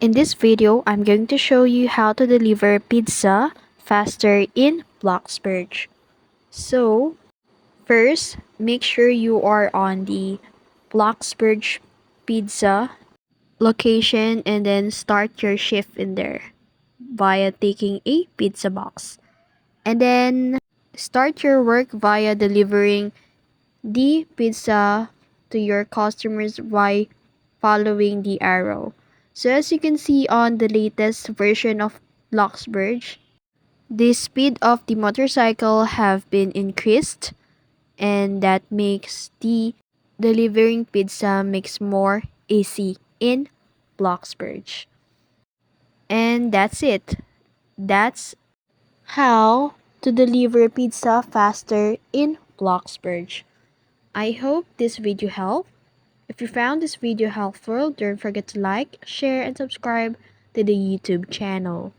In this video, I'm going to show you how to deliver pizza faster in Bloxburg. So, first, make sure you are on the Bloxburg pizza location and then start your shift in there via taking a pizza box. And then start your work via delivering the pizza to your customers by following the arrow. So as you can see on the latest version of Bloxburg, the speed of the motorcycle have been increased, and that makes the delivering pizza makes more easy in Bloxburg. And that's it. That's how to deliver pizza faster in Bloxburg. I hope this video helped. If you found this video helpful, don't forget to like, share, and subscribe to the YouTube channel.